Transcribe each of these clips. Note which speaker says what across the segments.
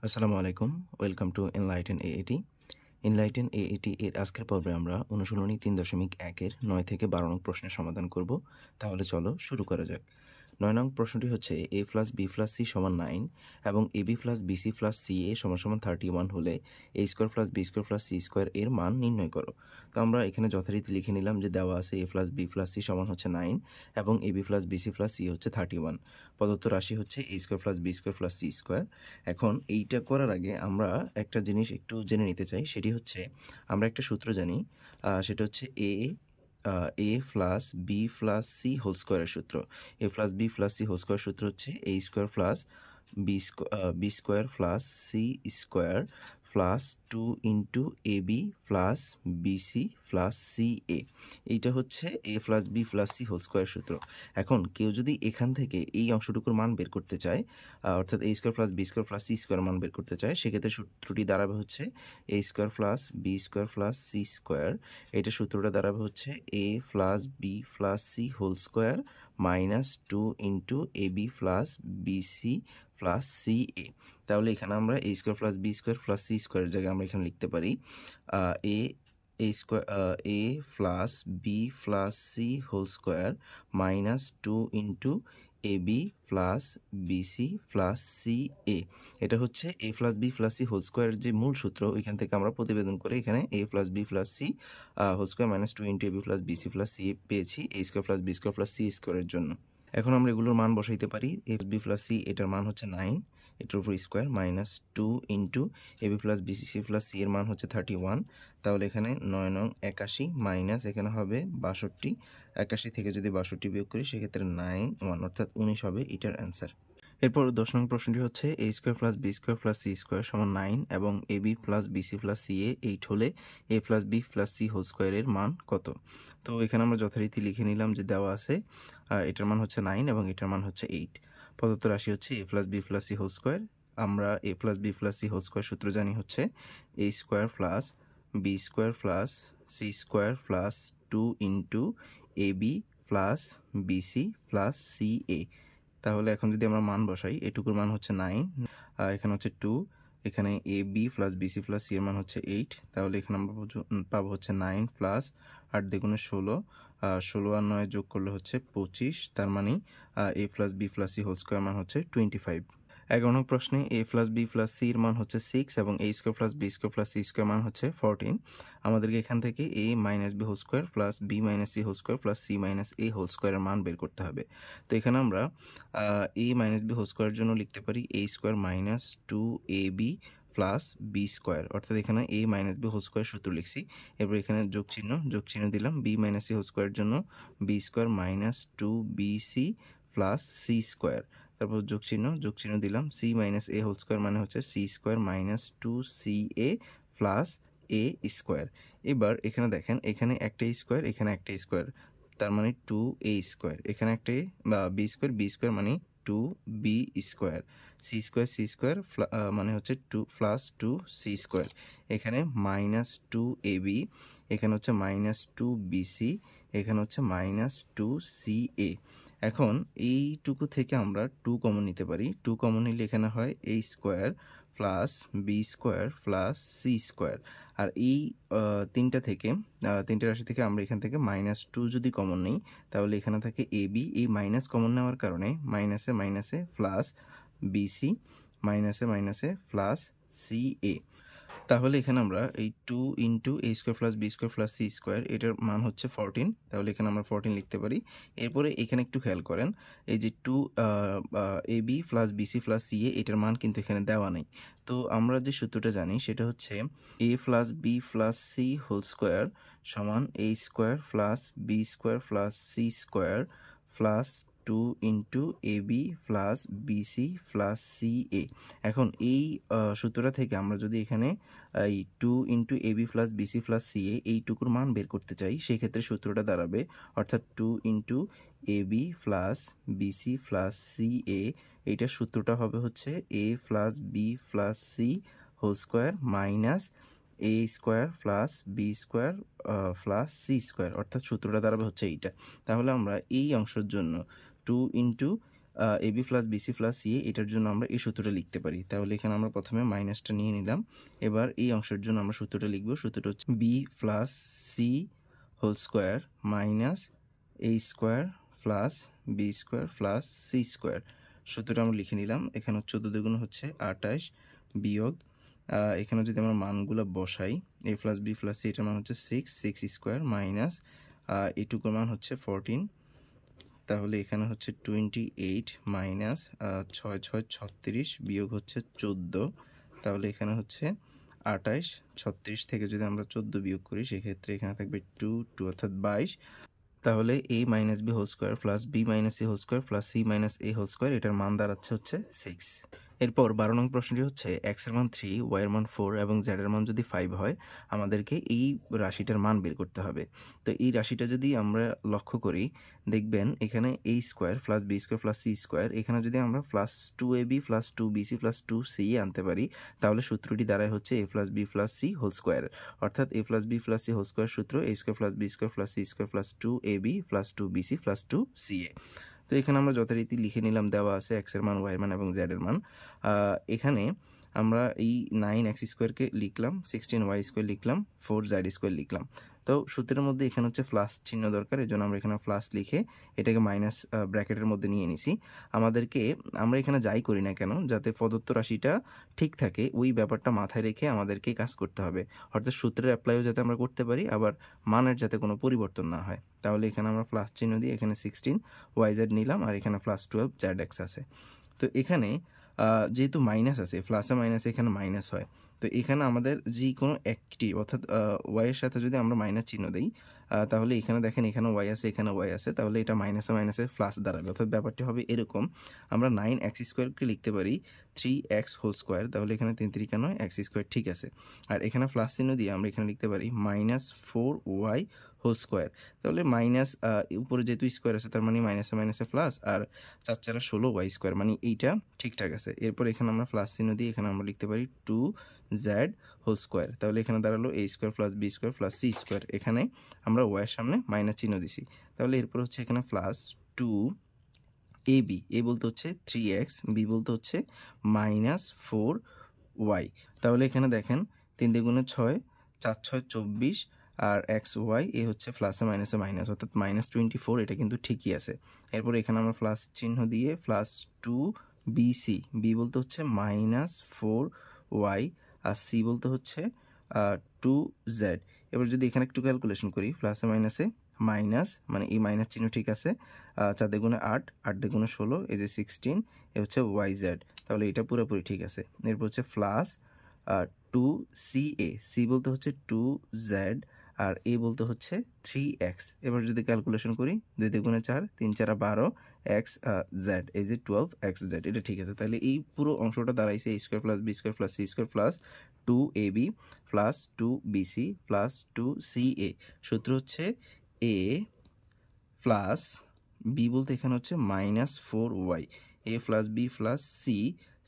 Speaker 1: আসসালামু আলাইকুম। Welcome to Enlighten AAT. Enlighten AAT এর আজকের পর্বে আমরা অনুশীলনী ৩.১ এর ৯ থেকে ১২ নং প্রশ্নের সমাধান করব। তাহলে চলো শুরু করা যাক। ৯ নং প্রশ্নটি হচ্ছে a + b + c = 9 এবং ab + bc + ca = 31 হলে a² + b² + c² এর মান নির্ণয় করো। তো আমরা এখানে যথারীতি লিখে নিলাম যে দেওয়া আছে a + b + c = হচ্ছে 9 এবং ab + bc + c হচ্ছে 31। প্রদত্ত রাশি হচ্ছে a² + b² + c²। এখন এইটা করার আগে আমরা একটা জিনিস একটু জেনে নিতে চাই, সেটি হচ্ছে আমরা একটা সূত্র জানি, সেটা হচ্ছে a plus B plus C whole স্কোয়ারের সূত্র। a plus B plus C whole square সূত্র হচ্ছে a square plus B square plus C square plus 2 into A B plus BC plus C A. এইটা হচ্ছে a plus B plus C whole square সূত্র। এখন কেউ যদি এখান থেকে এই অংশটুকুর মান বের করতে চায়, অর্থাৎ a square plus B square plus C square মান বের করতে চায়, সেক্ষেত্রে সূত্রটি দাঁড়াবে হচ্ছে a square plus B square plus C square. এটা সূত্রটা দাঁড়াবে হচ্ছে a plus B plus C whole square minus 2 into A B plus BC plus C A. তাহলে এখানে আমরা a square plus B square plus C স্কোয়ারের জায়গায় আমরা এখানে লিখতে পারি a plus B plus C whole square minus 2 into A B plus BC plus C A. এটা হচ্ছে a plus B plus C whole স্কোয়ারের যে মূল সূত্র, ওইখান থেকে আমরা প্রতিবেদন করে এখানে a plus B plus C whole square minus 2 into A B plus BC plus C পেয়েছি a square plus B square plus C স্কোয়ারের জন্য। এখন আমরা এগুলোর মান বসাইতে পারি। a বি প্লাস সি এটার মান হচ্ছে 9, এটার উপর square minus 2 into A B plus BC plus C এর মান হচ্ছে 31। তাহলে এখানে 9 নং 81 মাইনাস এখানে হবে 62। 81 থেকে যদি 62 বিয়োগ করি সেক্ষেত্রে 9 1 অর্থাৎ 19 হবে এটার অ্যান্সার। এরপর 10 নং প্রশ্নটি হচ্ছে a square plus B square plus C square সমান 9 এবং A B plus BC plus C A 8 হলে a plus B plus C whole স্কোয়ারের মান কত? তো এখানে আমরা যথারীতি লিখে নিলাম যে দেওয়া আছে এটার মান হচ্ছে 9 এবং এটার মান হচ্ছে 8। প্রদত্ত রাশি হচ্ছে a plus B plus C whole square. আমরা a plus B plus C whole square সূত্র জানি হচ্ছে a square plus B square plus C square plus 2 into A B plus BC plus C A. তাহলে এখন যদি আমরা মান বসাই, এটুকুর মান হচ্ছে 9, এখানে হচ্ছে 2, এখানে A B plus BC plus C এর মান হচ্ছে 8। তাহলে এখানে আমরা পাবো হচ্ছে 9 প্লাস 8 দ্বিগুণে 16, 16 আর 9 যোগ করলে হচ্ছে 25। তার মানে a plus B plus C whole square মান হচ্ছে 25। 11 নং প্রশ্নে a plus B plus C এর মান হচ্ছে 6 এবং a square plus B square plus C square মান হচ্ছে 14। আমাদেরকে এখান থেকে a minus B whole square plus B minus C whole square plus C minus A whole স্কোয়ারের মান বের করতে হবে। তো এখানে আমরা a মাইনাস বি হোল স্কোয়ারের জন্য লিখতে পারি a square minus 2ab plus B square, অর্থাৎ এখানে a minus B whole square সূত্র লিখছি। এরপর এখানে যোগ চিহ্ন দিলাম। b মাইনাস সি হোল স্কোয়ারের জন্য B square minus 2bc plus C square, তারপর যোগ চিহ্ন দিলাম। C minus A whole square মানে হচ্ছে C square minus 2ca plus A square. এবার এখানে দেখেন, এখানে একটা স্কোয়ার, এখানে একটা স্কোয়ার, তার মানে 2a স্কোয়ার, এখানে একটা বি স্কোয়ার মানে 2b স্কোয়ার, সি স্কোয়ার মানে হচ্ছে 2 প্লাস 2c স্কোয়ার, এখানে মাইনাস 2ab, এখানে হচ্ছে মাইনাস 2bc, এখানে হচ্ছে মাইনাস 2ca। এখন এইটুকু থেকে আমরা 2 কমন নিতে পারি। 2 কমন নিলে এখানে হয় a square plus B square plus C square. আর এই তিনটা রাশি থেকে আমরা এখান থেকে মাইনাস 2 যদি কমন নিই, তাহলে এখানে থাকে এ বি, এই মাইনাস কমন নেওয়ার কারণে মাইনাসে প্লাস বিসি, মাইনাসে প্লাস সি এ। তাহলে এখানে আমরা এই 2 into A square plus B square plus C square, এটার মান হচ্ছে 14। তাহলে এখানে আমরা 14 লিখতে পারি। এরপরে এখানে একটু খেয়াল করেন, এই যে 2 A B plus BC plus C A, এটার মান কিন্তু এখানে দেওয়া নেই। তো আমরা যে সূত্রটা জানি সেটা হচ্ছে a plus B plus C whole square সমান a square plus B square plus C square plus 2 into A B plus BC plus C A. এখন এই সূত্রটা থেকে আমরা যদি এখানে এই 2 into A B plus BC plus C A এইটুকুর মান বের করতে চাই, সেক্ষেত্রে সূত্রটা দাঁড়াবে, অর্থাৎ 2 into A B plus BC plus C A, এইটার সূত্রটা হবে হচ্ছে a plus B plus C whole square minus A square plus B square plus C square, অর্থাৎ সূত্রটা দাঁড়াবে হচ্ছে এইটা। তাহলে আমরা এই অংশের জন্য 2 into AB plus BC plus CA এটার জন্য আমরা এই সূত্রটা লিখতে পারি। তাহলে এখানে আমরা প্রথমে মাইনাসটা নিয়ে নিলাম। এবার এই অংশের জন্য আমরা সূত্রটা লিখব। সূত্রটা হচ্ছে B plus C whole square minus A square plus B square plus C square. সূত্রটা আমরা লিখে নিলাম। এখানে 14 দুগুণ হচ্ছে 28 বিয়োগ এখানে যদি আমরা মানগুলো বসাই এ প্লাস বি প্লাস সি এটার মান হচ্ছে 6 স্কোয়ার মাইনাস এটুকুর মান হচ্ছে 14। তাহলে এখানে হচ্ছে 28 মাইনাস 6 6 36 বিয়োগ হচ্ছে 14। তাহলে এখানে হচ্ছে 28 36 থেকে যদি আমরা 14 বিয়োগ করি সেক্ষেত্রে এখানে থাকবে 2 2 অর্থাৎ 22। তাহলে a minus B whole square plus B minus C whole square plus C minus A whole square এটার মান দাঁড়াচ্ছে হচ্ছে 6। এরপর 12 নং প্রশ্নটি হচ্ছে x এর মান 3 y এর মান 4 এবং z এর মান যদি 5 হয় আমাদেরকে এই রাশিটার মান বের করতে হবে। তো এই রাশিটা যদি আমরা লক্ষ্য করি দেখবেন এখানে a square plus B square plus C square এখানে যদি আমরা plus 2ab plus 2bc plus 2c আনতে পারি তাহলে সূত্রটি দাঁড়ায় হচ্ছে a plus B plus C whole square. অর্থাৎ a plus B plus C whole square সূত্র a square plus B square plus C square plus 2ab plus 2bc plus 2ca। তো এখানে আমরা যথারীতি লিখে নিলাম, দেওয়া আছে x এর মান y এর মান এবং z এর মান। এখানে আমরা এই 9x স্কোয়ারকে লিখলাম, 16y স্কোয়ার লিখলাম, 4z স্কোয়ার লিখলাম। তো সূত্রের মধ্যে এখানে হচ্ছে প্লাস চিহ্ন দরকার, এই জন্য আমরা এখানে প্লাস লিখে এটাকে মাইনাস ব্র্যাকেটের মধ্যে নিয়ে নিছি। আমাদেরকে আমরা এখানে যাই করি না কেন যাতে প্রদত্ত রাশিটা ঠিক থাকে ওই ব্যাপারটা মাথায় রেখে আমাদেরকে কাজ করতে হবে। অর্থাৎ সূত্রের অ্যাপ্লাইও যাতে আমরা করতে পারি আবার মানের যাতে কোনো পরিবর্তন না হয়। তাহলে এখানে আমরা প্লাস চিহ্ন দিয়ে এখানে 16yz নিলাম আর এখানে প্লাস 12zx আছে। তো এখানে যেহেতু মাইনাস আছে প্লাসে মাইনাসে এখানে মাইনাস হয়, তো এখানে আমাদের যে কোনো একটি অর্থাৎ ওয়াইয়ের সাথে যদি আমরা মাইনাস চিহ্ন দিই তাহলে এখানে দেখেন এখানে ওয়াই আছে এখানে ওয়াই আছে, তাহলে এটা মাইনাসে মাইনাসে প্লাস দাঁড়াবে। অর্থাৎ ব্যাপারটি হবে এরকম, আমরা 9x স্কোয়ারকে লিখতে পারি 3x হোল স্কোয়ার, তাহলে এখানে 3 3 9 x স্কোয়ার ঠিক আছে। আর এখানে প্লাস চিহ্ন দিয়ে আমরা এখানে লিখতে পারি মাইনাস 4y হোল স্কোয়ার, তাহলে মাইনাস উপরে যেহেতু স্কোয়ার আছে তার মানে মাইনাসে মাইনাসে প্লাস আর 4 4 16y স্কোয়ার মানে এইটা ঠিকঠাক আছে। এরপর এখানে আমরা প্লাস চিহ্ন দিয়ে এখানে আমরা লিখতে পারি 2z হোল স্কোয়ার, তাহলে এখানে দাঁড়ালো a square plus B square plus C square, এখানে আমরা y এর সামনে মাইনাস চিহ্ন দিছি। তাহলে এরপর হচ্ছে এখানে প্লাস 2ab, a বলতে হচ্ছে 3x, b বলতে হচ্ছে মাইনাস 4y। তাহলে এখানে দেখেন 3 দ্বিগুণে 6 4 6 24 আর এক্স ওয়াই এ হচ্ছে প্লাসে মাইনাসে মাইনাস অর্থাৎ -24, এটা কিন্তু ঠিকই আছে। এরপর এখানে আমরা প্লাস চিহ্ন দিয়ে প্লাস 2bc, বি বলতে হচ্ছে -4y আর সি বলতে হচ্ছে 2z। এবার যদি এখানে একটু ক্যালকুলেশন করি প্লাসে মাইনাসে মাইনাস মানে এই মাইনাস চিহ্ন ঠিক আছে, 4 দ্বিগুণে 8 8 দ্বিগুণে 16 এই যে 16 এ হচ্ছে yz, তাহলে এটা পুরোপুরি ঠিক আছে। এরপর হচ্ছে প্লাস 2ca, সি বলতে হচ্ছে 2z আর এ বলতে হচ্ছে 3x। এবার যদি ক্যালকুলেশন করি 2 দ্বিগুণে 4 3 4 12 x z এই যে 12xz, এটা ঠিক আছে। তাহলে এই পুরো অংশটা দাঁড়াইছে a square plus B square plus C square plus 2ab plus 2bc plus 2ca। সূত্র হচ্ছে a প্লাস বি বলতে এখানে হচ্ছে -4y, a plus B plus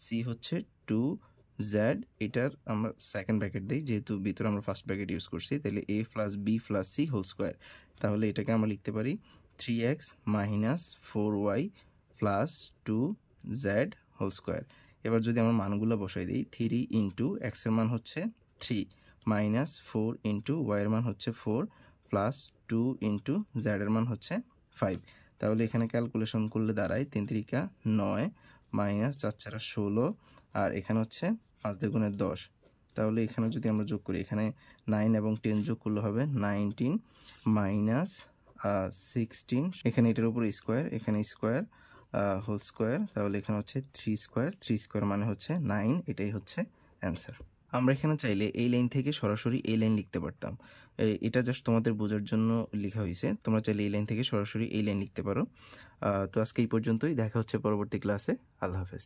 Speaker 1: C হচ্ছে 2z, এটার আমরা সেকেন্ড ব্র্যাকেট দিই যেহেতু ভিতরে আমরা ফার্স্ট ব্র্যাকেট ইউজ করছি, তাহলে a plus B plus C whole square, তাহলে এটাকে আমরা লিখতে পারি 3x minus 4y plus 2z whole square. এবার যদি আমরা মানগুলো বসাই দিই 3 ইন্টু এক্স এর মান হচ্ছে 3 মাইনাস 4 ইন্টু ওয়াই এর মান হচ্ছে 4 প্লাস 2 ইন্টু জেড এর মান হচ্ছে 5। তাহলে এখানে ক্যালকুলেশন করলে দাঁড়ায় 3 3 9 মাইনাস 4 4 16 আর এখানে হচ্ছে 5 দ্বিগুণে 10। তাহলে এখানে যদি আমরা যোগ করি এখানে 9 এবং 10 যোগ করলে হবে 19 মাইনাস 16, এখানে এটার উপর স্কোয়ার এখানে স্কোয়ার হোল স্কোয়ার, তাহলে এখানে হচ্ছে 3 স্কোয়ার মানে হচ্ছে 9, এটাই হচ্ছে অ্যান্সার। আমরা এখানে চাইলে এই লাইন থেকে সরাসরি এই লাইন লিখতে পারতাম, এটা জাস্ট তোমাদের বোঝার জন্য লেখা হয়েছে। তোমরা চাইলে এই লাইন থেকে সরাসরি এই লাইন লিখতে পারো। তো আজকে এই পর্যন্তই, দেখা হচ্ছে পরবর্তী ক্লাসে। আল্লাহ হাফেজ।